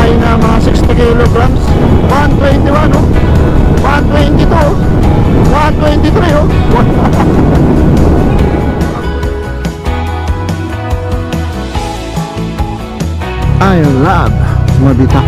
tayo na mga 60 kilograms. 121 oh. 122 oh. 123 oh. I love mabitak.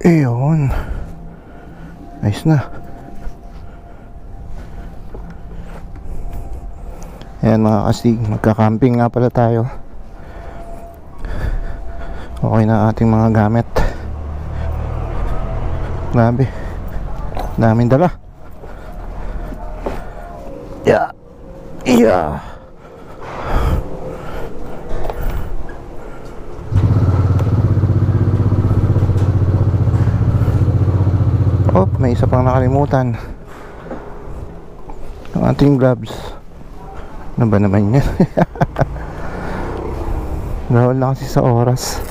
Ayun, ayos na. Ayan mga kastig, magka-camping nga pala tayo. Okay na ating mga gamit. Grabe, daming dala. Yeah. Oh, may isa pang nakalimutan. Ang ating gloves. Ano ba naman yan? Gawal na kasi sa oras.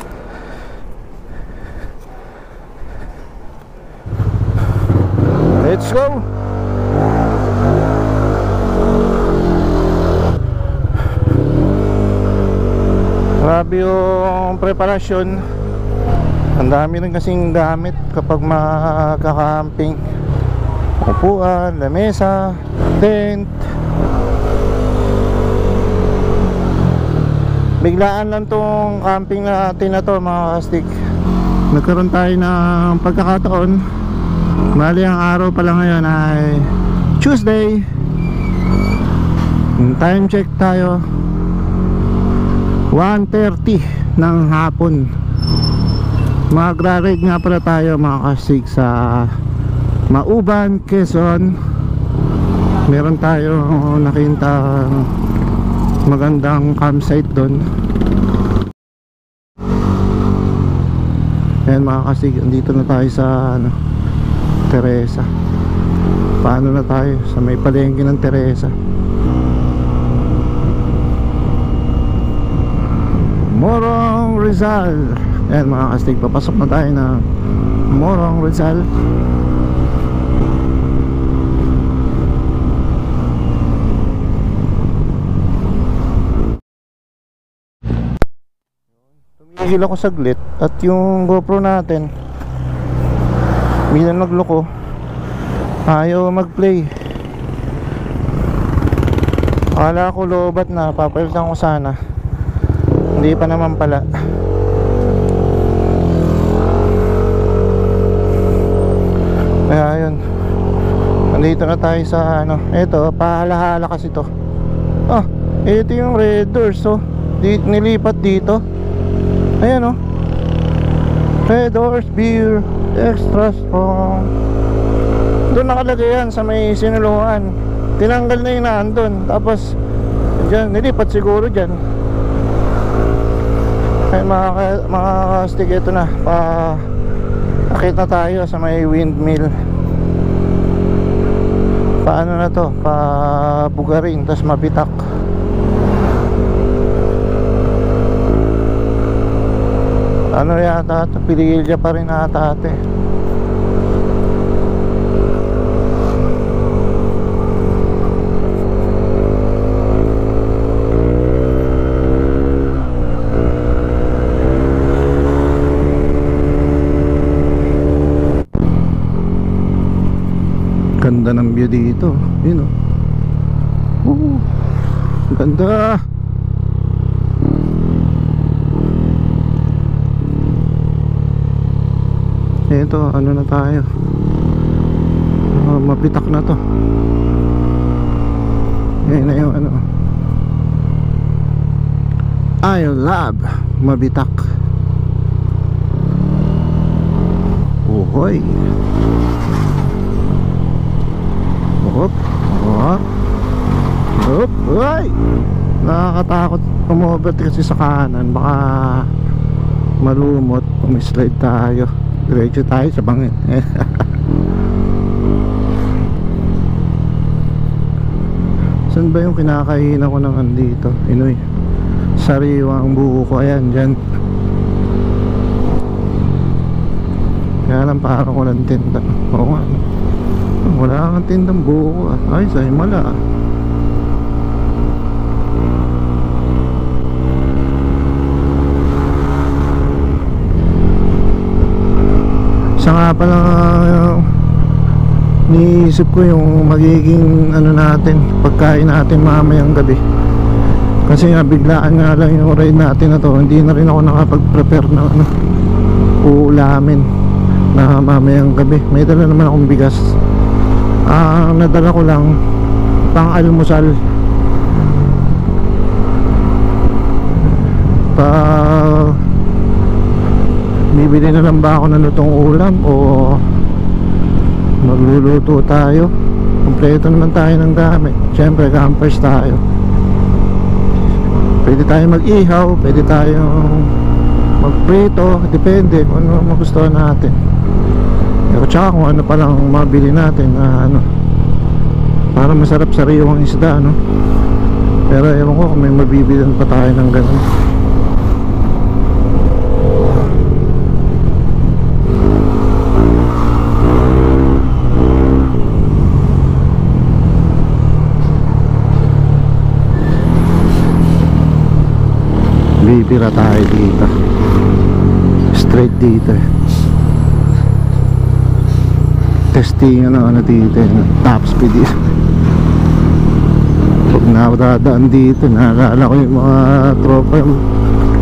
Let's go! Grabe yung preparasyon. Ang dami rin kasing gamit kapag makaka-camping. Upuan, lamesa, tent. Biglaan lang tong camping natin na to mga kastig. Nagkaroon tayo ng pagkakataon. Bali ang araw pala ngayon ay Tuesday. Time check tayo 1:30 ng hapon. Magra-ride nga pala tayo mga kasig sa Mauban, Quezon. Meron tayo nakita magandang campsite doon. Ayan mga kasig, andito na tayo sa Teresa. Paano na tayo sa may palengke ng Teresa. Morong Rizal. Ayan mga kastig, papasok na tayo na Morong Rizal. Tumigil ako saglit at yung GoPro natin bilang nagloko, ayaw mag-play. Akala ko lobat na, papalitan ko sana. Hindi pa naman pala. Kaya yun, nandito na tayo sa eto, pahala-hala kasi to. Ito yung Red Doors. So nilipat dito. Ayan Red Doors Beer Extra Strong. Doon nakalagay yan sa may sinuluhan. Tinanggal na yung naandun. Tapos dyan, nilipat siguro dyan. Ay mga kastig, ito na, akit na tayo sa may windmill. Paano na to? Bugarin, tapos mabitak. Ano yata ito? Pililya pa rin ata ate. ganda ng view dito. Yun oh. Ganda. Ito, ano na tayo, mapitak na to. Yan na yung ano, I love Mabitak. Uhoy. Hop, hop, hop, uy. Nakakatakot umobert kasi sa kanan, baka malumot, umislide tayo. Diretso tayo sa bangin. Saan ba yung kinakainan ko ng andito? Inoy, sariwa ang buko ko. Ayan, dyan. Kaya lang parang walang tinda. Oo nga, wala kang tindang buko ah. Ay, sa Himala ah. Isa nga pala niisip ko yung magiging ano natin, pagkain natin mamayang gabi. Kasi nga biglaan nga lang yung ride natin na to. Hindi na rin ako nakapag-prepare na ano, uulamin na mamayang gabi. May dala naman akong bigas. Nadala ko lang pang almusal. Bibili na lang ba ako ng lutong ulam o magluluto tayo? Kompleto naman tayo ng gamit. Siyempre campers tayo. Pwede tayo mag-ihaw, pwede tayo magprito, depende kung ano magustuhan natin. Pero tsaka kung ano palang mabili natin na ano, para masarap sariwang isda, no? Pero ewan ko kung may mabibilan pa tayo ng ganun. Bibira tayo dito, straight dito eh. Testing ano dito eh, top speed dito. Pag nakadaan dito, naalala ko yung mga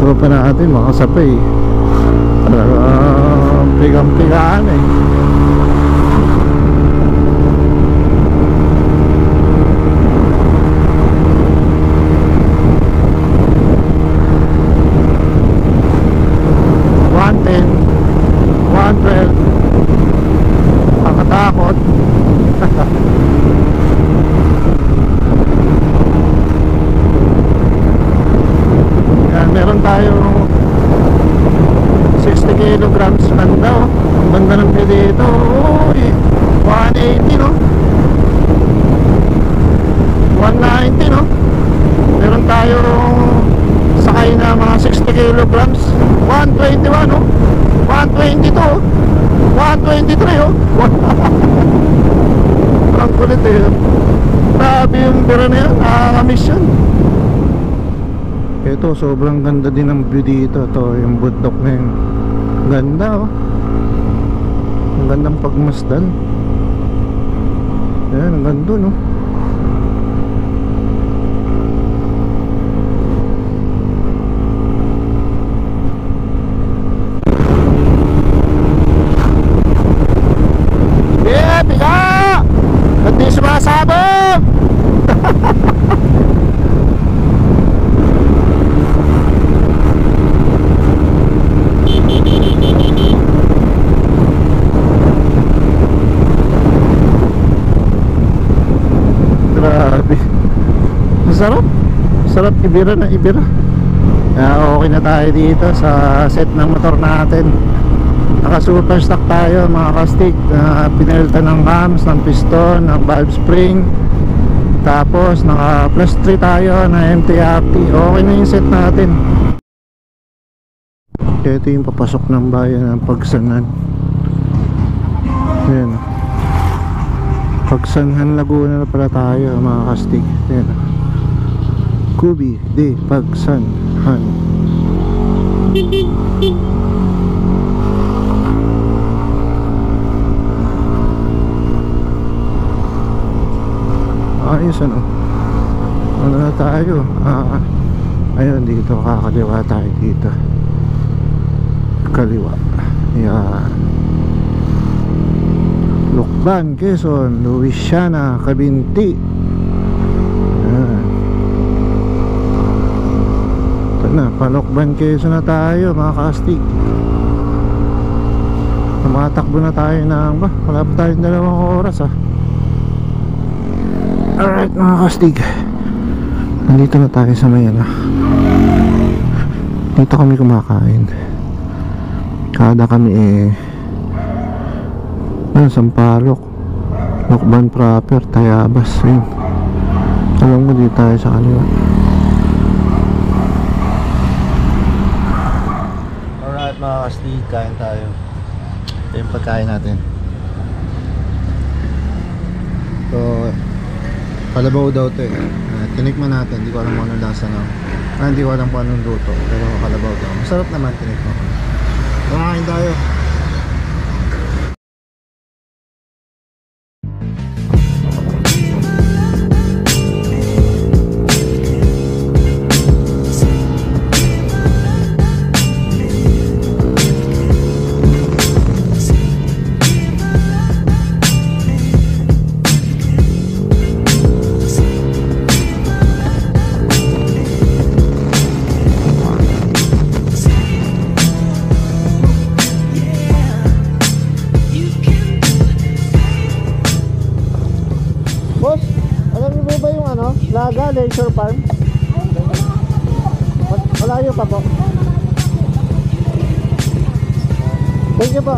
tropa natin, mga kasapay, pigang-pigaan eh. Nakakatakot. Yan, meron tayong 60 kilograms banda oh. Ang banda ng view dito. Uy, 180 no, 190 no. Meron tayong sakay na mga 60 kilograms, 121 no, 122 oh, 123 oh. Ang kulit eh. Grabe yung bira na yan, nakakamiss yun. Ito, sobrang ganda din ng view dito. Ito, yung bundok na yun. Ganda oh. Ang gandang pagmasdan. Ayan, ang ganda no. Sumasabog! Grabe. Masarap. Sarap ibira na ibira. Okay na tayo dito sa set ng motor natin. Naka super stock tayo mga kastig. Pinelta ng cams, ng piston, ng valve spring. Tapos naka plus 3 tayo na MTRT. Okay na yung set natin. Ito yung papasok ng bayan ng Pagsanhan. Ayan. Pagsanhan Laguna na pala tayo mga kastig. Ayan. Kubi de Pagsanhan. ayos ano. Ano na tayo? Ayun, dito kakaliwa tayo dito. Kaliwa. Yan. Lukban, Quezon, Louisiana, Cabinti. Yan. Ito na, Palukban, Quezon na tayo mga kastig. Tumatakbo na tayo ng wala pa tayong 2 oras Alright mga kastig, nandito na tayo sa may dito kami kumakain. Kada kami Sampaloc, Lukban proper, Tayabas. Yun. Alam mo dito tayo sa kaliwa. Alright mga kastig, kain tayo. Ito yung pagkain natin. So kalabaw daw ito tinikman natin, hindi ko alam kung anong lasa hindi ko alam kung anong luto, pero kalabaw daw. Masarap naman, tinikman ko. Kumain tayo. Laga, Leisure Farm. Malayo pa po. Thank you po.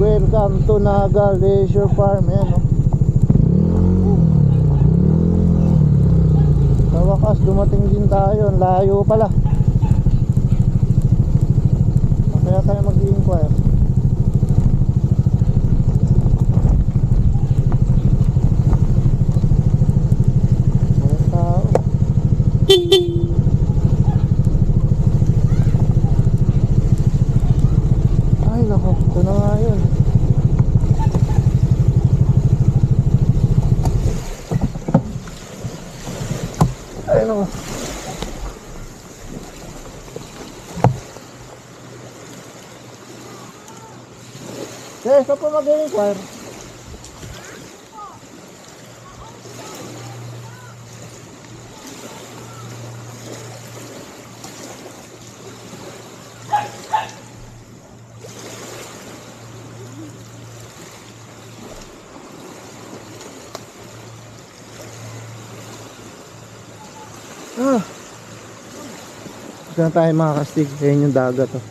Welcome to Naga Leisure Farm. Ayan, no? Sa wakas dumating din tayo. Layo pala. Kaya tayo mag-i-inquire. Walang tao. Ay nako, ito na nga yun. Ay nako. Okay, saan po mag-inquire? Ito na tayo mga kastig. Ayan yung dagat oh.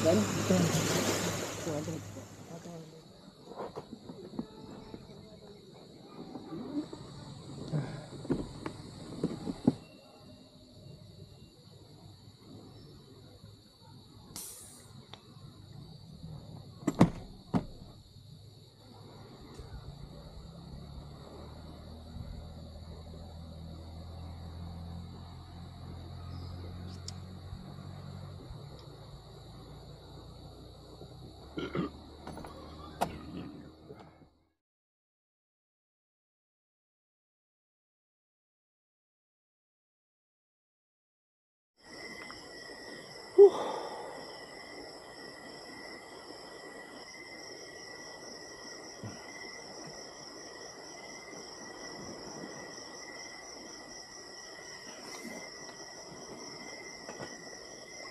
Yan, ito. 200 po.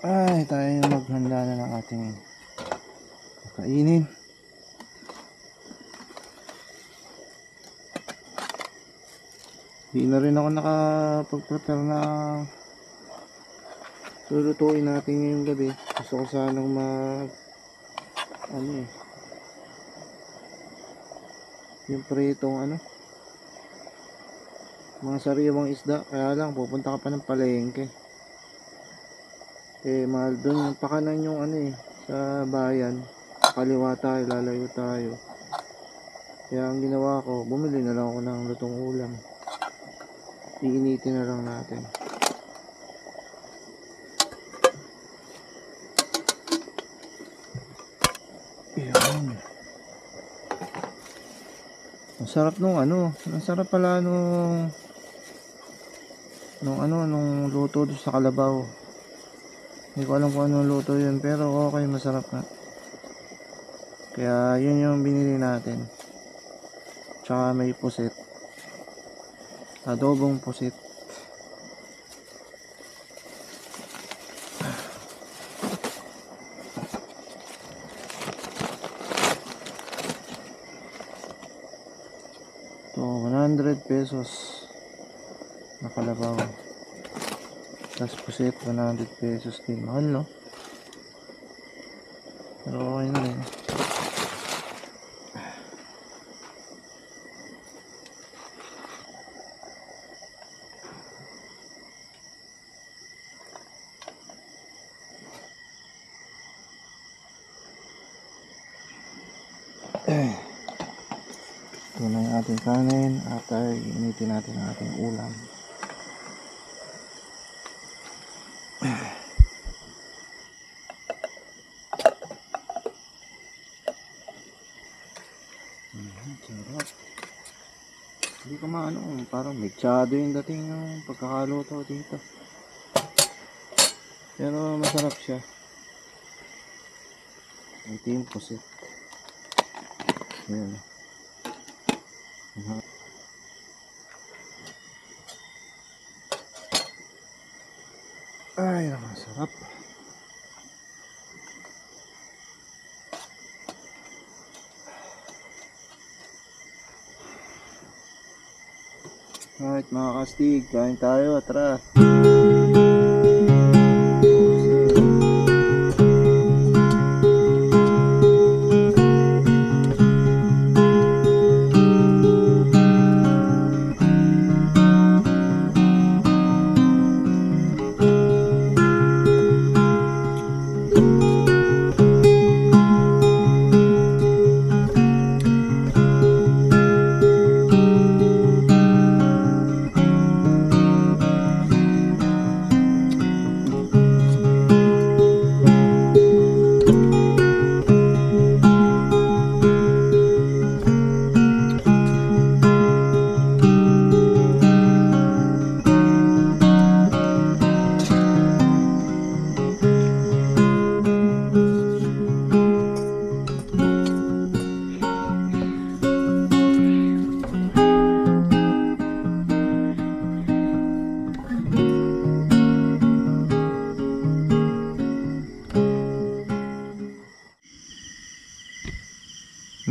Ay, tayo maghanda na ng ating kainin. Di na rin ako nakapag-prepare na lulutuin natin ngayong gabi. Gusto ko sanang yung pritong mga sariwang isda. Kaya lang pupunta ka pa ng palengke. Mahal doon yung pakanan yung sa bayan. Kaliwa tayo, lalayo tayo. Kaya ang ginawa ko, bumili na lang ako ng lutong ulam. Iinitin na lang natin. Yan. Ang sarap nung ang sarap pala nung luto doon sa kalabaw. Hindi ko alam kung anong luto yun, pero okay, masarap nga. Kaya yun yung binili natin. Tsaka may pusit. Adobong pusit. Ito, 100 pesos na kalabaw. Tapos pusit, 100 pesos din. Mahal, no? Pero okay na rin. Ito na yung ating kanin at initin natin ang ating ulam. Sarap. Hindi ko parang mixado yung dating ng pagkakaluto dito. Pero masarap siya. Ito yung pusit. Ayan. Ay, nakasarap. Alright mga kastig, kain tayo, tara.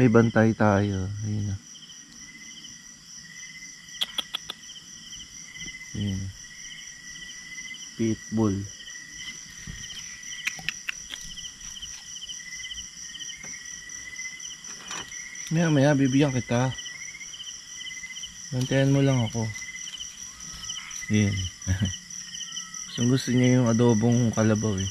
May bantay tayo. Ayun na. Ayun na. Pitbull. Maya maya bibigyan kita. Bantayan mo lang ako. Yan. Gusto niya yung adobong kalabaw eh.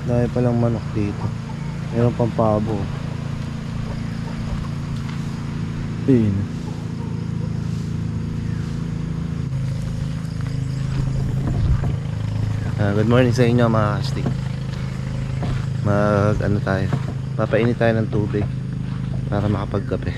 Dahil palang manok dito. Meron pang pabo. Ayun. Good morning sa inyo mga kastig. Ano tayo, papainit tayo ng tubig para makapagkape.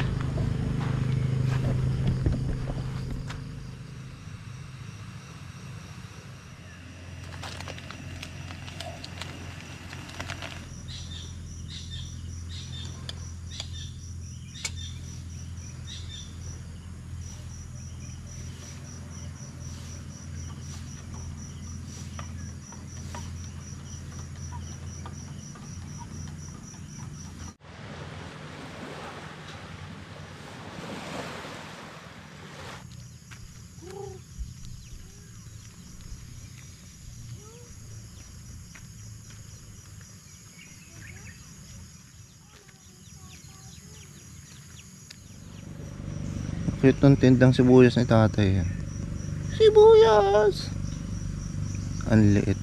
Cute ng tindang sibuyas ni tatay. Sibuyas! Ang liit.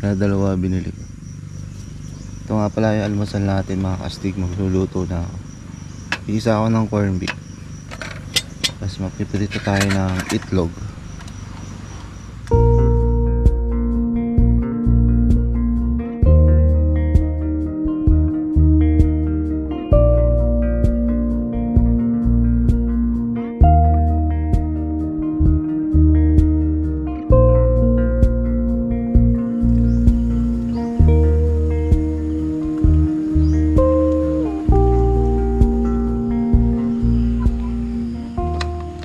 Kaya dalawa binili ko. Ito nga pala yung almusal natin mga kastig. Magluluto na ako. Isa ako ng corned beef. Tapos mapiprito tayo ng itlog.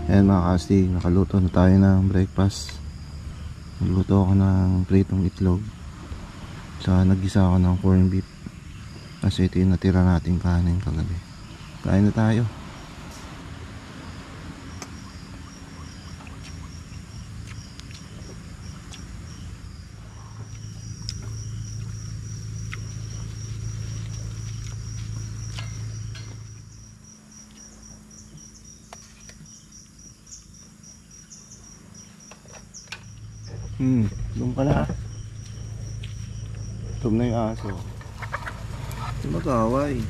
Ayan mga kastig, nakaluto na tayo ng breakfast. Nagluto ako ng pritong itlog. Saka nagisa ako ng corned beef. Kasi ito yung natira nating kanin kagabi. Kain na tayo. Doon pala. Tum na yung aso. Ito mag-away.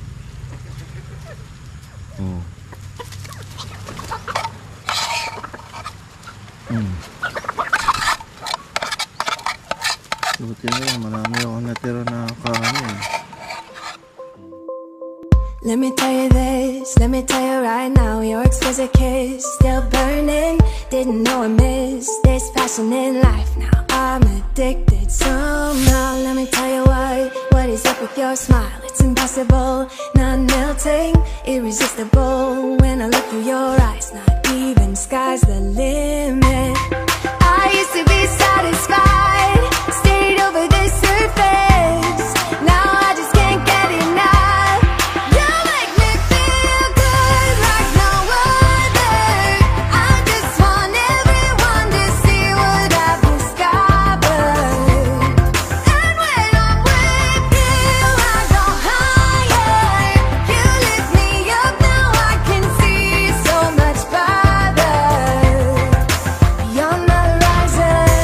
Oh. Buti na lang, marami akong natira na kanin. Let me tell you this, let me tell you right now, your exquisite kiss still burning. Didn't know I missed this passion in life. Now I'm addicted somehow. Let me tell you what is up with your smile? It's impossible, not melting, irresistible. When I look through your eyes, not even sky's the limit. I used to be satisfied, stayed over the surface. Now I just can't get enough. You make me feel good like no other. I just want everyone to see what I've discovered. And when I'm with you, I go higher. You lift me up, now I can see so much farther. Beyond the horizon.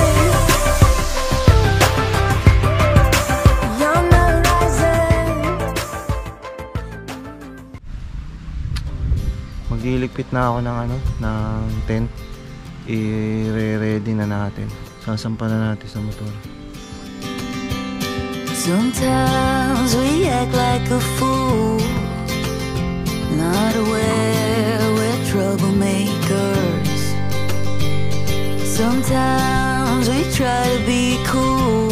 Beyond the horizon. Magliligpit na ako ng ng tent. I-ready na natin. Sasampa na natin sa motor. Sometimes we act like a fool, not aware we're troublemakers. Sometimes we try to be cool,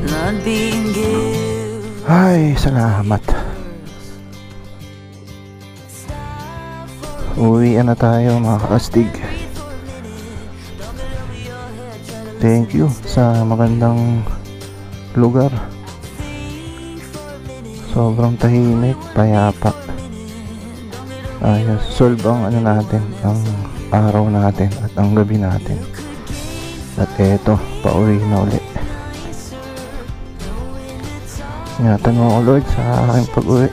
not being given. Ay, salamat. Uwian na tayo mga kaastig. Thank you sa magandang lugar. Sobrang tahimik, payapa. Ayos, solve ang natin, ang araw natin at ang gabi natin. At eto, pauwi na ulit. Ingatan mo ako Lord sa aking pag-uwi.